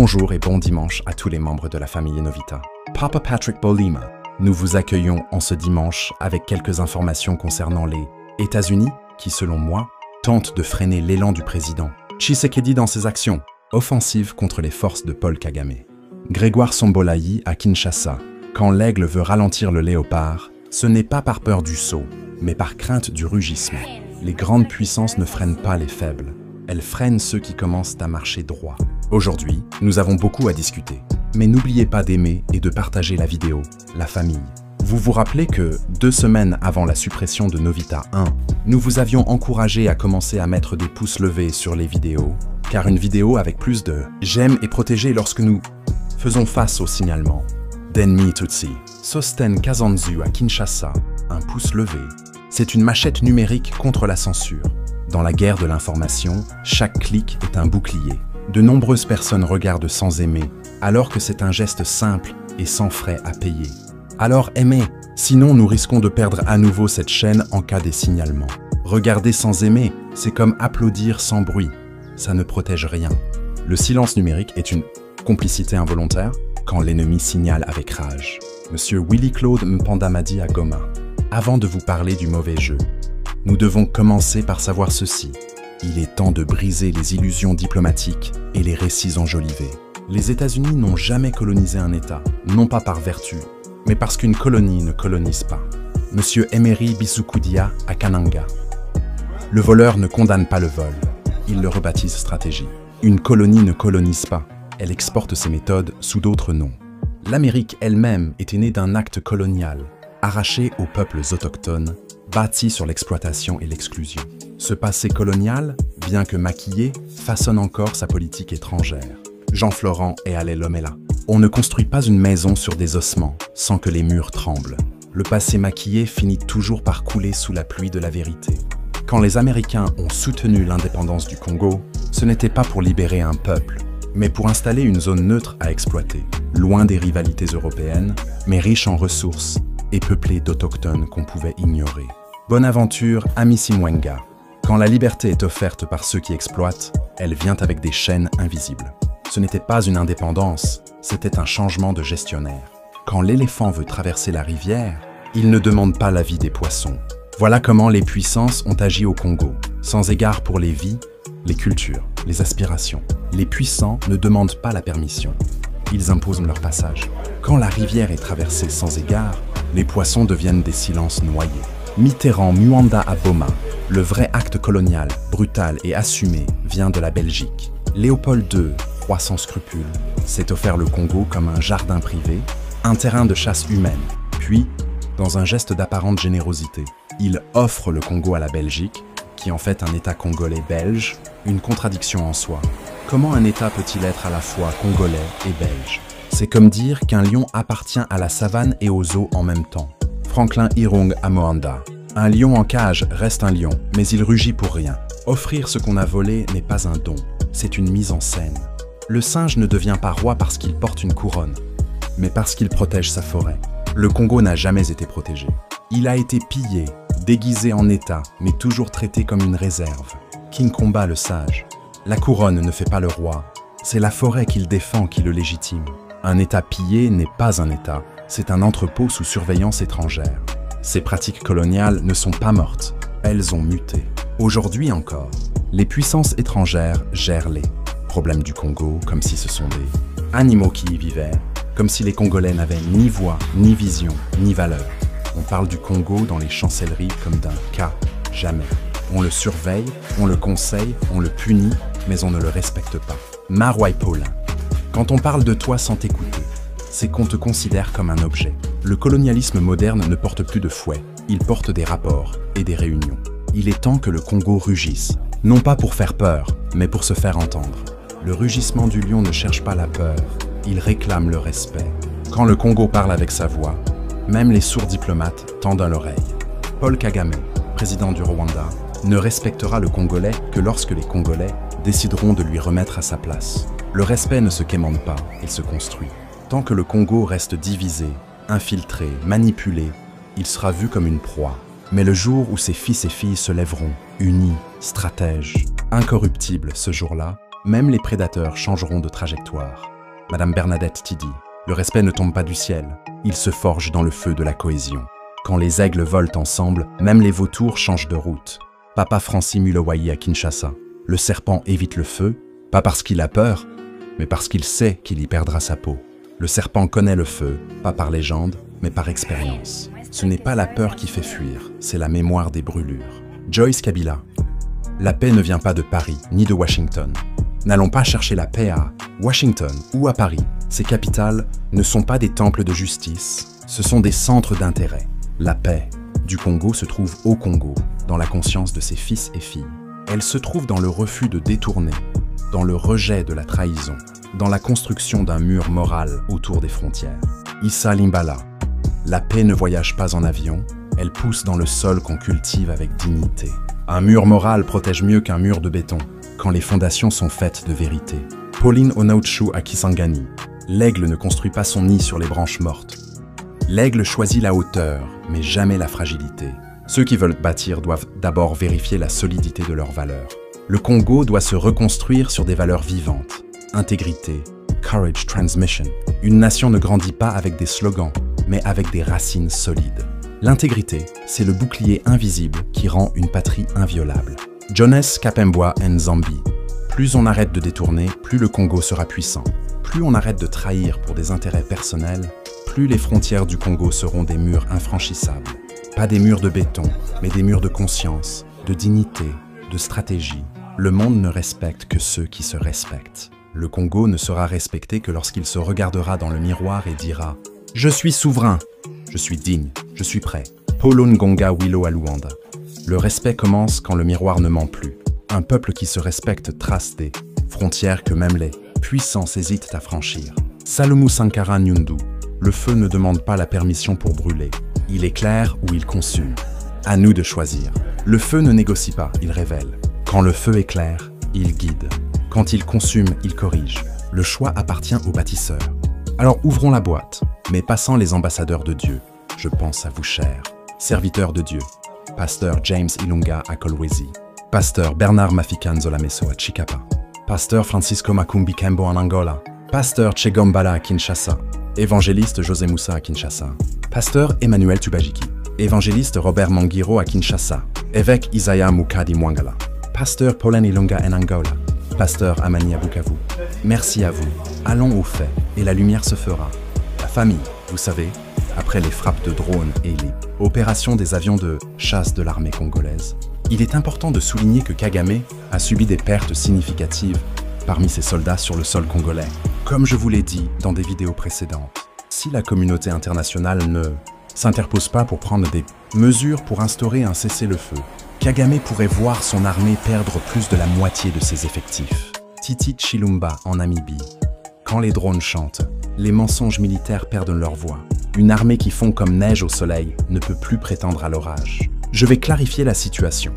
Bonjour et bon dimanche à tous les membres de la famille Enovita. Papa Patrick Bolima, nous vous accueillons en ce dimanche avec quelques informations concernant les États-Unis qui, selon moi, tentent de freiner l'élan du président Tshisekedi dans ses actions offensives contre les forces de Paul Kagame. Grégoire Sombolayi à Kinshasa, quand l'aigle veut ralentir le léopard, ce n'est pas par peur du saut, mais par crainte du rugissement. Les grandes puissances ne freinent pas les faibles, elles freinent ceux qui commencent à marcher droit. Aujourd'hui, nous avons beaucoup à discuter, mais n'oubliez pas d'aimer et de partager la vidéo, la famille. Vous vous rappelez que, 2 semaines avant la suppression de Novita 1, nous vous avions encouragé à commencer à mettre des pouces levés sur les vidéos, car une vidéo avec plus de « j'aime » est protégée lorsque nous faisons face au signalement. Denmi Tutsi, Sosten Kazanzu à Kinshasa, un pouce levé, c'est une machette numérique contre la censure. Dans la guerre de l'information, chaque clic est un bouclier. De nombreuses personnes regardent sans aimer, alors que c'est un geste simple et sans frais à payer. Alors aimez, sinon nous risquons de perdre à nouveau cette chaîne en cas des signalements. Regarder sans aimer, c'est comme applaudir sans bruit. Ça ne protège rien. Le silence numérique est une complicité involontaire quand l'ennemi signale avec rage. Monsieur Willy-Claude Mpandamadi à Goma. Avant de vous parler du mauvais jeu, nous devons commencer par savoir ceci. Il est temps de briser les illusions diplomatiques et les récits enjolivés. Les États-Unis n'ont jamais colonisé un État, non pas par vertu, mais parce qu'une colonie ne colonise pas. Monsieur Emery Bissoukoudia à Kananga. Le voleur ne condamne pas le vol, il le rebaptise stratégie. Une colonie ne colonise pas, elle exporte ses méthodes sous d'autres noms. L'Amérique elle-même était née d'un acte colonial, arraché aux peuples autochtones, bâti sur l'exploitation et l'exclusion. Ce passé colonial, bien que maquillé, façonne encore sa politique étrangère. Jean Florent et Allé Lomela. On ne construit pas une maison sur des ossements sans que les murs tremblent. Le passé maquillé finit toujours par couler sous la pluie de la vérité. Quand les Américains ont soutenu l'indépendance du Congo, ce n'était pas pour libérer un peuple, mais pour installer une zone neutre à exploiter, loin des rivalités européennes, mais riche en ressources et peuplée d'autochtones qu'on pouvait ignorer. Bonaventure Amisimwenga. Quand la liberté est offerte par ceux qui exploitent, elle vient avec des chaînes invisibles. Ce n'était pas une indépendance, c'était un changement de gestionnaire. Quand l'éléphant veut traverser la rivière, il ne demande pas l'avis des poissons. Voilà comment les puissances ont agi au Congo, sans égard pour les vies, les cultures, les aspirations. Les puissants ne demandent pas la permission, ils imposent leur passage. Quand la rivière est traversée sans égard, les poissons deviennent des silences noyés. Mitterrand Muanda à Boma, le vrai acte colonial, brutal et assumé, vient de la Belgique. Léopold II, roi sans scrupules, s'est offert le Congo comme un jardin privé, un terrain de chasse humaine. Puis, dans un geste d'apparente générosité, il offre le Congo à la Belgique, qui en fait un État congolais belge, une contradiction en soi. Comment un État peut-il être à la fois congolais et belge? C'est comme dire qu'un lion appartient à la savane et aux eaux en même temps. Franklin Irung à Moanda. Un lion en cage reste un lion, mais il rugit pour rien. Offrir ce qu'on a volé n'est pas un don, c'est une mise en scène. Le singe ne devient pas roi parce qu'il porte une couronne, mais parce qu'il protège sa forêt. Le Congo n'a jamais été protégé. Il a été pillé, déguisé en État, mais toujours traité comme une réserve. King Komba le sage. La couronne ne fait pas le roi, c'est la forêt qu'il défend qui le légitime. Un État pillé n'est pas un État, c'est un entrepôt sous surveillance étrangère. Ces pratiques coloniales ne sont pas mortes, elles ont muté. Aujourd'hui encore, les puissances étrangères gèrent les problèmes du Congo comme si ce sont des animaux qui y vivaient, comme si les Congolais n'avaient ni voix, ni vision, ni valeur. On parle du Congo dans les chancelleries comme d'un cas, jamais. On le surveille, on le conseille, on le punit, mais on ne le respecte pas. Marouai Paulin. Quand on parle de toi sans t'écouter, c'est qu'on te considère comme un objet. Le colonialisme moderne ne porte plus de fouet, il porte des rapports et des réunions. Il est temps que le Congo rugisse, non pas pour faire peur, mais pour se faire entendre. Le rugissement du lion ne cherche pas la peur, il réclame le respect. Quand le Congo parle avec sa voix, même les sourds diplomates tendent l'oreille. Paul Kagame, président du Rwanda, ne respectera le Congolais que lorsque les Congolais décideront de lui remettre à sa place. Le respect ne se quémande pas, il se construit. Tant que le Congo reste divisé, infiltré, manipulé, il sera vu comme une proie. Mais le jour où ses fils et filles se lèveront, unis, stratèges, incorruptibles ce jour-là, même les prédateurs changeront de trajectoire. Madame Bernadette Tidy. Le respect ne tombe pas du ciel, il se forge dans le feu de la cohésion. Quand les aigles volent ensemble, même les vautours changent de route. Papa Francis Mulawai à Kinshasa. Le serpent évite le feu, pas parce qu'il a peur, mais parce qu'il sait qu'il y perdra sa peau. Le serpent connaît le feu, pas par légende, mais par expérience. Ce n'est pas la peur qui fait fuir, c'est la mémoire des brûlures. Joyce Kabila. La paix ne vient pas de Paris, ni de Washington. N'allons pas chercher la paix à Washington ou à Paris. Ces capitales ne sont pas des temples de justice, ce sont des centres d'intérêt. La paix du Congo se trouve au Congo, dans la conscience de ses fils et filles. Elle se trouve dans le refus de détourner, dans le rejet de la trahison, dans la construction d'un mur moral autour des frontières. Issa Limbala. La paix ne voyage pas en avion, elle pousse dans le sol qu'on cultive avec dignité. Un mur moral protège mieux qu'un mur de béton, quand les fondations sont faites de vérité. Pauline Onauchu à Kisangani. L'aigle ne construit pas son nid sur les branches mortes. L'aigle choisit la hauteur, mais jamais la fragilité. Ceux qui veulent bâtir doivent d'abord vérifier la solidité de leurs valeurs. Le Congo doit se reconstruire sur des valeurs vivantes. Intégrité, courage transmission. Une nation ne grandit pas avec des slogans, mais avec des racines solides. L'intégrité, c'est le bouclier invisible qui rend une patrie inviolable. Jones Kapembwa Nzambi. Plus on arrête de détourner, plus le Congo sera puissant. Plus on arrête de trahir pour des intérêts personnels, plus les frontières du Congo seront des murs infranchissables. Pas des murs de béton, mais des murs de conscience, de dignité, de stratégie. Le monde ne respecte que ceux qui se respectent. Le Congo ne sera respecté que lorsqu'il se regardera dans le miroir et dira « Je suis souverain, je suis digne, je suis prêt ». Paulo Ngonga Willow à Luanda. Le respect commence quand le miroir ne ment plus. Un peuple qui se respecte trace des frontières que même les puissants hésitent à franchir. Salomon Sankara Nyundu. Le feu ne demande pas la permission pour brûler. Il éclaire ou il consume. À nous de choisir. Le feu ne négocie pas, il révèle. Quand le feu éclaire, il guide. Quand il consume, il corrige. Le choix appartient au bâtisseur. Alors ouvrons la boîte, mais passant les ambassadeurs de Dieu. Je pense à vous, chers serviteurs de Dieu. Pasteur James Ilunga à Kolwezi. Pasteur Bernard Mafikan Zolameso à Chikapa. Pasteur Francisco Makumbi Kembo en Angola. Pasteur Chegombala à Kinshasa. Évangéliste José Moussa à Kinshasa. Pasteur Emmanuel Tubajiki. Évangéliste Robert Mangiro à Kinshasa. Évêque Isaiah Mukadi Mwangala. Pasteur Pauline Ilunga en Angola. Pasteur Amani à Bukavu. Merci à vous. Allons au fait et la lumière se fera. La famille, vous savez, après les frappes de drones et les opérations des avions de chasse de l'armée congolaise, il est important de souligner que Kagame a subi des pertes significatives parmi ses soldats sur le sol congolais. Comme je vous l'ai dit dans des vidéos précédentes, si la communauté internationale ne s'interpose pas pour prendre des mesures pour instaurer un cessez-le-feu, Kagame pourrait voir son armée perdre plus de la moitié de ses effectifs. Titi Chilumba en Namibie. Quand les drones chantent, les mensonges militaires perdent leur voix. Une armée qui fond comme neige au soleil ne peut plus prétendre à l'orage. Je vais clarifier la situation.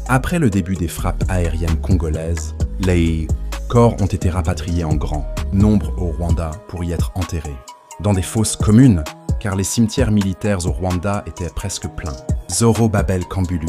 Après le début des frappes aériennes congolaises, les corps ont été rapatriés en grand nombre au Rwanda pour y être enterrés. Dans des fosses communes, car les cimetières militaires au Rwanda étaient presque pleins. Zoro Babel Kambulu.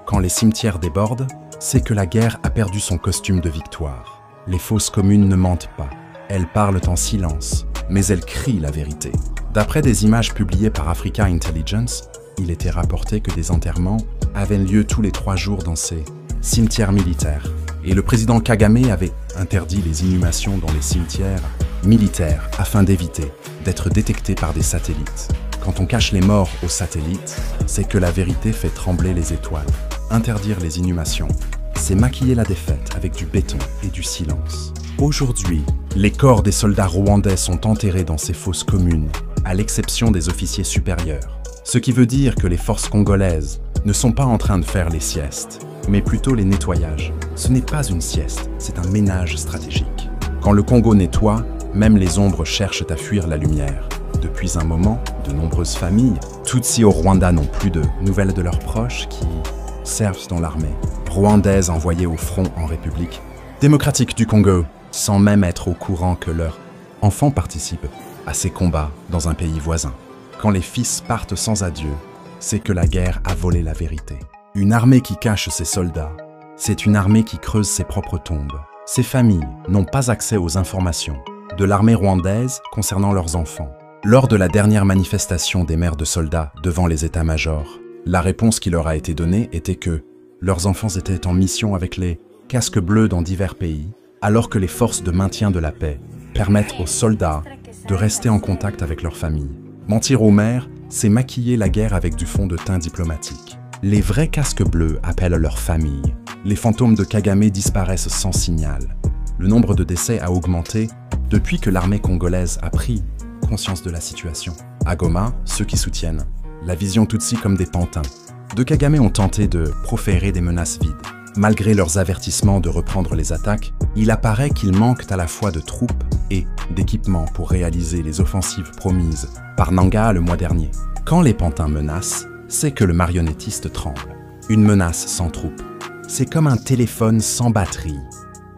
Quand les cimetières débordent, c'est que la guerre a perdu son costume de victoire. Les fosses communes ne mentent pas. Elles parlent en silence, mais elles crient la vérité. D'après des images publiées par Africa Intelligence, il était rapporté que des enterrements avaient lieu tous les 3 jours dans ces cimetières militaires. Et le président Kagame avait interdit les inhumations dans les cimetières militaires afin d'éviter d'être détecté par des satellites. Quand on cache les morts aux satellites, c'est que la vérité fait trembler les étoiles. Interdire les inhumations, c'est maquiller la défaite avec du béton et du silence. Aujourd'hui, les corps des soldats rwandais sont enterrés dans ces fosses communes, à l'exception des officiers supérieurs. Ce qui veut dire que les forces congolaises ne sont pas en train de faire les siestes, mais plutôt les nettoyages. Ce n'est pas une sieste, c'est un ménage stratégique. Quand le Congo nettoie, même les ombres cherchent à fuir la lumière. Depuis un moment, de nombreuses familles, Tutsis au Rwanda n'ont plus de nouvelles de leurs proches qui servent dans l'armée rwandaise envoyée au front en République démocratique du Congo, sans même être au courant que leurs enfants participent à ces combats dans un pays voisin. Quand les fils partent sans adieu, c'est que la guerre a volé la vérité. Une armée qui cache ses soldats, c'est une armée qui creuse ses propres tombes. Ces familles n'ont pas accès aux informations. de l'armée rwandaise concernant leurs enfants. Lors de la dernière manifestation des mères de soldats devant les états-majors, la réponse qui leur a été donnée était que leurs enfants étaient en mission avec les casques bleus dans divers pays, alors que les forces de maintien de la paix permettent aux soldats de rester en contact avec leurs familles. Mentir aux mères, c'est maquiller la guerre avec du fond de teint diplomatique. Les vrais casques bleus appellent leurs familles. Les fantômes de Kagame disparaissent sans signal. Le nombre de décès a augmenté depuis que l'armée congolaise a pris conscience de la situation. À Goma, ceux qui soutiennent la vision Tutsi comme des pantins de Kagame ont tenté de proférer des menaces vides. Malgré leurs avertissements de reprendre les attaques, il apparaît qu'il manque à la fois de troupes et d'équipements pour réaliser les offensives promises par Nanga le mois dernier. Quand les pantins menacent, c'est que le marionnettiste tremble. Une menace sans troupes, c'est comme un téléphone sans batterie.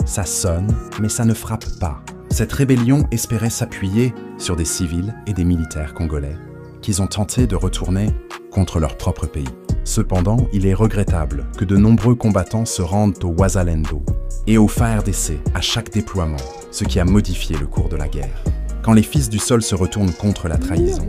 Ça sonne, mais ça ne frappe pas. Cette rébellion espérait s'appuyer sur des civils et des militaires congolais qu'ils ont tenté de retourner contre leur propre pays. Cependant, il est regrettable que de nombreux combattants se rendent au Wazalendo et au FARDC à chaque déploiement, ce qui a modifié le cours de la guerre. Quand les fils du sol se retournent contre la trahison,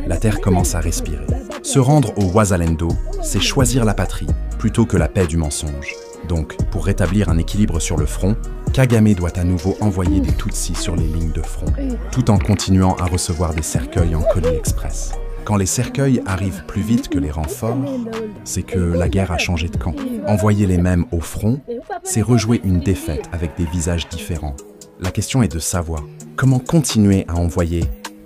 la terre commence à respirer. Se rendre au Wazalendo, c'est choisir la patrie plutôt que la paix du mensonge. Donc, pour rétablir un équilibre sur le front, Kagame doit à nouveau envoyer des Tutsis sur les lignes de front, tout en continuant à recevoir des cercueils en colis express. Quand les cercueils arrivent plus vite que les renforts, c'est que la guerre a changé de camp. Envoyer les mêmes au front, c'est rejouer une défaite avec des visages différents. La question est de savoir comment continuer à envoyer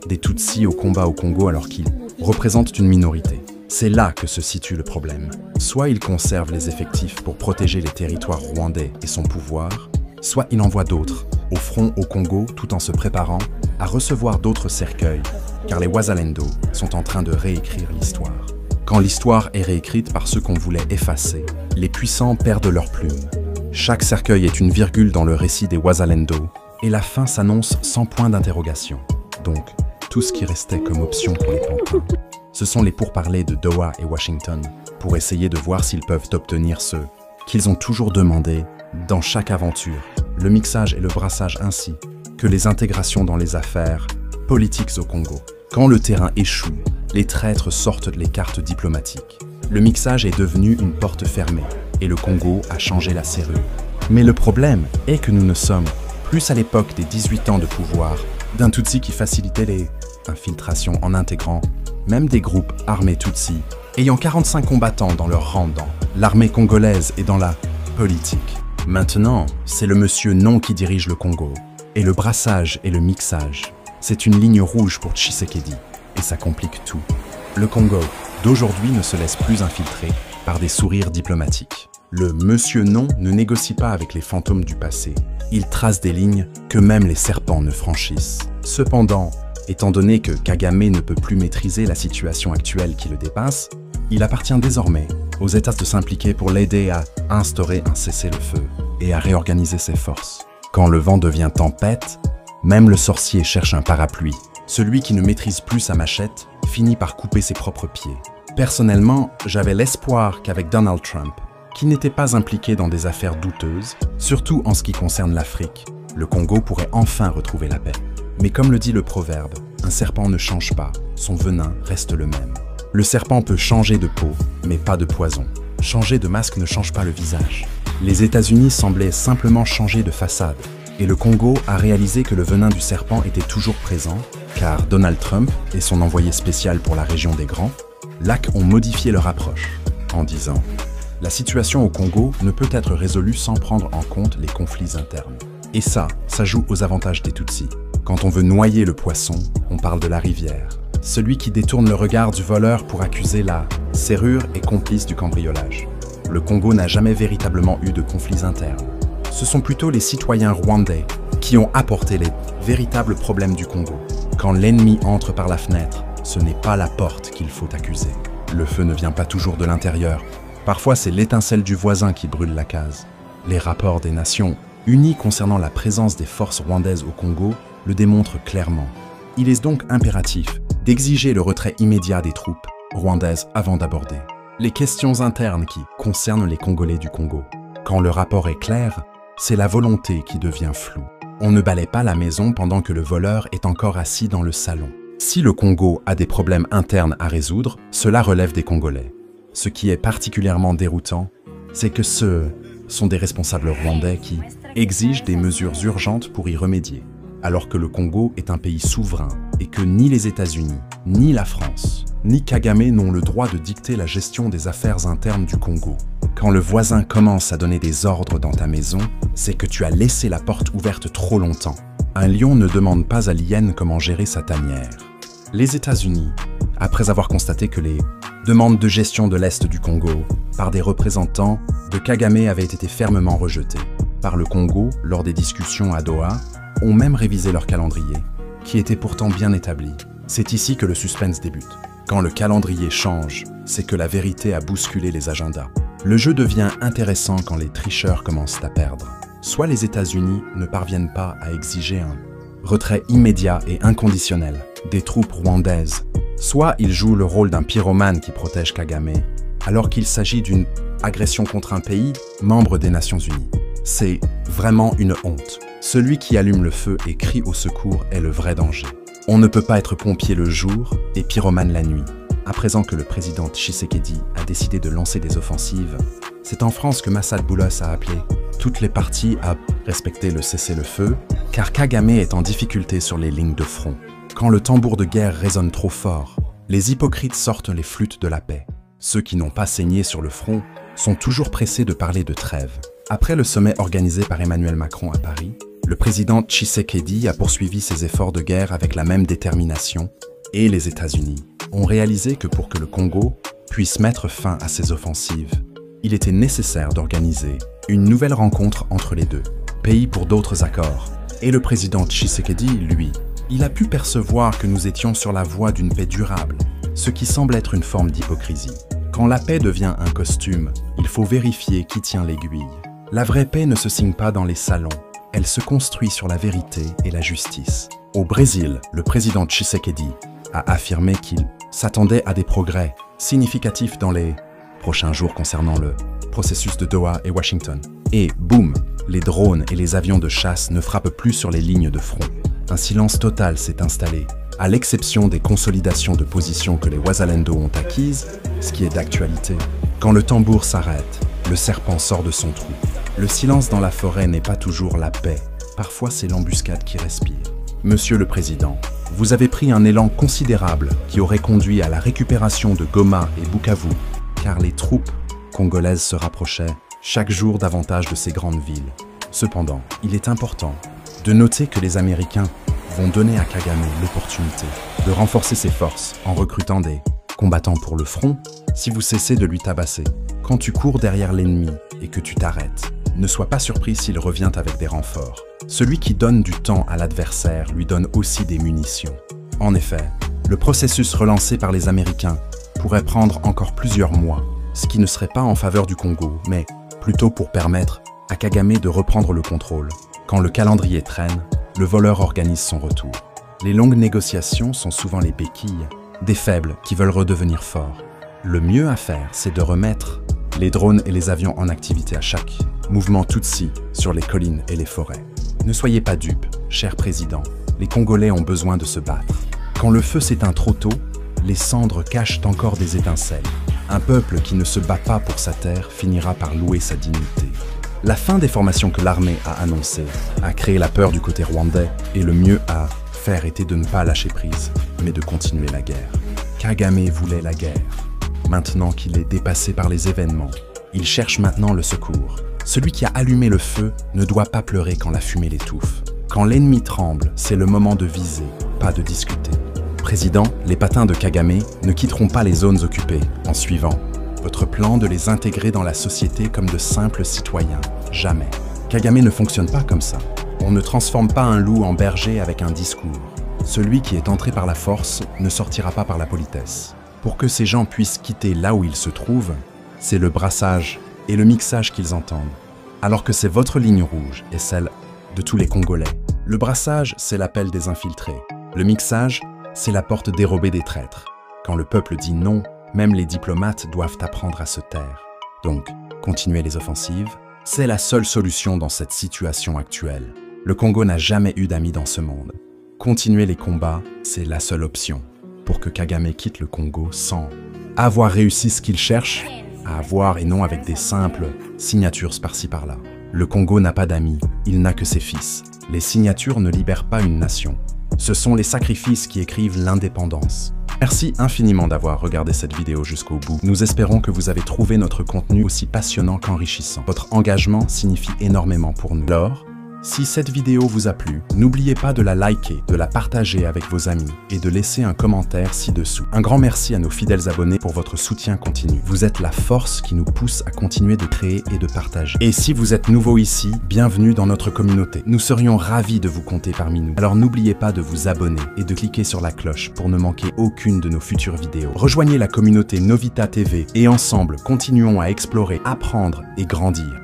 des Tutsis au combat au Congo alors qu'ils représentent une minorité. C'est là que se situe le problème. Soit il conserve les effectifs pour protéger les territoires rwandais et son pouvoir, soit il envoie d'autres au front au Congo tout en se préparant à recevoir d'autres cercueils, car les Wazalendo sont en train de réécrire l'histoire. Quand l'histoire est réécrite par ceux qu'on voulait effacer, les puissants perdent leur plume. Chaque cercueil est une virgule dans le récit des Wazalendo, et la fin s'annonce sans point d'interrogation. Donc, tout ce qui restait comme option pour les pantins, ce sont les pourparlers de Doha et Washington, pour essayer de voir s'ils peuvent obtenir ce qu'ils ont toujours demandé dans chaque aventure, le mixage et le brassage ainsi que les intégrations dans les affaires politiques au Congo. Quand le terrain échoue, les traîtres sortent les cartes diplomatiques. Le mixage est devenu une porte fermée et le Congo a changé la serrure. Mais le problème est que nous ne sommes plus à l'époque des 18 ans de pouvoir d'un Tutsi qui facilitait les infiltrations en intégrant même des groupes armés Tutsi ayant 45 combattants dans leur rang dans l'armée congolaise et dans la politique. Maintenant, c'est le monsieur non qui dirige le Congo. Et le brassage et le mixage, c'est une ligne rouge pour Tshisekedi. Et ça complique tout. Le Congo d'aujourd'hui ne se laisse plus infiltrer par des sourires diplomatiques. Le monsieur non ne négocie pas avec les fantômes du passé. Il trace des lignes que même les serpents ne franchissent. Cependant, étant donné que Kagame ne peut plus maîtriser la situation actuelle qui le dépasse, il appartient désormais aux États de s'impliquer pour l'aider à instaurer un cessez-le-feu et à réorganiser ses forces. Quand le vent devient tempête, même le sorcier cherche un parapluie. Celui qui ne maîtrise plus sa machette finit par couper ses propres pieds. Personnellement, j'avais l'espoir qu'avec Donald Trump, qui n'était pas impliqué dans des affaires douteuses, surtout en ce qui concerne l'Afrique, le Congo pourrait enfin retrouver la paix. Mais comme le dit le proverbe, un serpent ne change pas, son venin reste le même. Le serpent peut changer de peau, mais pas de poison. Changer de masque ne change pas le visage. Les États-Unis semblaient simplement changer de façade, et le Congo a réalisé que le venin du serpent était toujours présent, car Donald Trump et son envoyé spécial pour la région des Grands Lacs ont modifié leur approche, en disant « La situation au Congo ne peut être résolue sans prendre en compte les conflits internes. » Et ça joue aux avantages des Tutsis. Quand on veut noyer le poisson, on parle de la rivière. Celui qui détourne le regard du voleur pour accuser la serrure est complice du cambriolage. Le Congo n'a jamais véritablement eu de conflits internes. Ce sont plutôt les citoyens rwandais qui ont apporté les véritables problèmes du Congo. Quand l'ennemi entre par la fenêtre, ce n'est pas la porte qu'il faut accuser. Le feu ne vient pas toujours de l'intérieur. Parfois, c'est l'étincelle du voisin qui brûle la case. Les rapports des Nations Unies concernant la présence des forces rwandaises au Congo le démontrent clairement. Il est donc impératif d'exiger le retrait immédiat des troupes rwandaises avant d'aborder les questions internes qui concernent les Congolais du Congo. Quand le rapport est clair, c'est la volonté qui devient floue. On ne balaie pas la maison pendant que le voleur est encore assis dans le salon. Si le Congo a des problèmes internes à résoudre, cela relève des Congolais. Ce qui est particulièrement déroutant, c'est que ce sont des responsables rwandais qui exigent des mesures urgentes pour y remédier, alors que le Congo est un pays souverain et que ni les États-Unis, ni la France, ni Kagame n'ont le droit de dicter la gestion des affaires internes du Congo. Quand le voisin commence à donner des ordres dans ta maison, c'est que tu as laissé la porte ouverte trop longtemps. Un lion ne demande pas à l'hyène comment gérer sa tanière. Les États-Unis, après avoir constaté que les demandes de gestion de l'Est du Congo par des représentants de Kagame avaient été fermement rejetées par le Congo lors des discussions à Doha, ont même révisé leur calendrier, qui était pourtant bien établi. C'est ici que le suspense débute. Quand le calendrier change, c'est que la vérité a bousculé les agendas. Le jeu devient intéressant quand les tricheurs commencent à perdre. Soit les États-Unis ne parviennent pas à exiger un retrait immédiat et inconditionnel des troupes rwandaises, soit ils jouent le rôle d'un pyromane qui protège Kagame, alors qu'il s'agit d'une agression contre un pays membre des Nations Unies. C'est vraiment une honte. Celui qui allume le feu et crie au secours est le vrai danger. On ne peut pas être pompier le jour et pyromane la nuit. À présent que le président Tshisekedi a décidé de lancer des offensives, c'est en France que Massad Boulos a appelé toutes les parties à respecter le cessez-le-feu, car Kagame est en difficulté sur les lignes de front. Quand le tambour de guerre résonne trop fort, les hypocrites sortent les flûtes de la paix. Ceux qui n'ont pas saigné sur le front sont toujours pressés de parler de trêve. Après le sommet organisé par Emmanuel Macron à Paris, le président Tshisekedi a poursuivi ses efforts de guerre avec la même détermination, et les États-Unis ont réalisé que pour que le Congo puisse mettre fin à ses offensives, il était nécessaire d'organiser une nouvelle rencontre entre les deux, pays pour d'autres accords. Et le président Tshisekedi, lui, il a pu percevoir que nous étions sur la voie d'une paix durable, ce qui semble être une forme d'hypocrisie. Quand la paix devient un costume, il faut vérifier qui tient l'aiguille. La vraie paix ne se signe pas dans les salons, elle se construit sur la vérité et la justice. Au Brésil, le président Tshisekedi a affirmé qu'il s'attendait à des progrès significatifs dans les prochains jours concernant le processus de Doha et Washington. Et boum, les drones et les avions de chasse ne frappent plus sur les lignes de front. Un silence total s'est installé, à l'exception des consolidations de positions que les Wazalendo ont acquises, ce qui est d'actualité. Quand le tambour s'arrête, le serpent sort de son trou. Le silence dans la forêt n'est pas toujours la paix, parfois c'est l'embuscade qui respire. Monsieur le Président, vous avez pris un élan considérable qui aurait conduit à la récupération de Goma et Bukavu, car les troupes congolaises se rapprochaient chaque jour davantage de ces grandes villes. Cependant, il est important de noter que les Américains vont donner à Kagame l'opportunité de renforcer ses forces en recrutant des combattants pour le front si vous cessez de lui tabasser. Quand tu cours derrière l'ennemi et que tu t'arrêtes, ne sois pas surpris s'il revient avec des renforts. Celui qui donne du temps à l'adversaire lui donne aussi des munitions. En effet, le processus relancé par les Américains pourrait prendre encore plusieurs mois, ce qui ne serait pas en faveur du Congo, mais plutôt pour permettre à Kagame de reprendre le contrôle. Quand le calendrier traîne, le voleur organise son retour. Les longues négociations sont souvent les béquilles des faibles qui veulent redevenir forts. Le mieux à faire, c'est de remettre les drones et les avions en activité à chaque mouvement Tutsi sur les collines et les forêts. Ne soyez pas dupes, cher président, les Congolais ont besoin de se battre. Quand le feu s'éteint trop tôt, les cendres cachent encore des étincelles. Un peuple qui ne se bat pas pour sa terre finira par louer sa dignité. La fin des formations que l'armée a annoncées a créé la peur du côté rwandais et le mieux à faire était de ne pas lâcher prise, mais de continuer la guerre. Kagame voulait la guerre. Maintenant qu'il est dépassé par les événements, il cherche maintenant le secours. Celui qui a allumé le feu ne doit pas pleurer quand la fumée l'étouffe. Quand l'ennemi tremble, c'est le moment de viser, pas de discuter. Président, les patins de Kagame ne quitteront pas les zones occupées en suivant votre plan de les intégrer dans la société comme de simples citoyens. Jamais. Kagame ne fonctionne pas comme ça. On ne transforme pas un loup en berger avec un discours. Celui qui est entré par la force ne sortira pas par la politesse. Pour que ces gens puissent quitter là où ils se trouvent, c'est le brassage et le mixage qu'ils entendent. Alors que c'est votre ligne rouge et celle de tous les Congolais. Le brassage, c'est l'appel des infiltrés. Le mixage, c'est la porte dérobée des traîtres. Quand le peuple dit non, même les diplomates doivent apprendre à se taire. Donc, continuer les offensives, c'est la seule solution dans cette situation actuelle. Le Congo n'a jamais eu d'amis dans ce monde. Continuer les combats, c'est la seule option pour que Kagame quitte le Congo sans avoir réussi ce qu'il cherche à avoir et non avec des simples signatures par-ci par-là. Le Congo n'a pas d'amis, il n'a que ses fils. Les signatures ne libèrent pas une nation. Ce sont les sacrifices qui écrivent l'indépendance. Merci infiniment d'avoir regardé cette vidéo jusqu'au bout. Nous espérons que vous avez trouvé notre contenu aussi passionnant qu'enrichissant. Votre engagement signifie énormément pour nous. Alors, si cette vidéo vous a plu, n'oubliez pas de la liker, de la partager avec vos amis et de laisser un commentaire ci-dessous. Un grand merci à nos fidèles abonnés pour votre soutien continu. Vous êtes la force qui nous pousse à continuer de créer et de partager. Et si vous êtes nouveau ici, bienvenue dans notre communauté. Nous serions ravis de vous compter parmi nous. Alors n'oubliez pas de vous abonner et de cliquer sur la cloche pour ne manquer aucune de nos futures vidéos. Rejoignez la communauté Novita TV et ensemble, continuons à explorer, apprendre et grandir.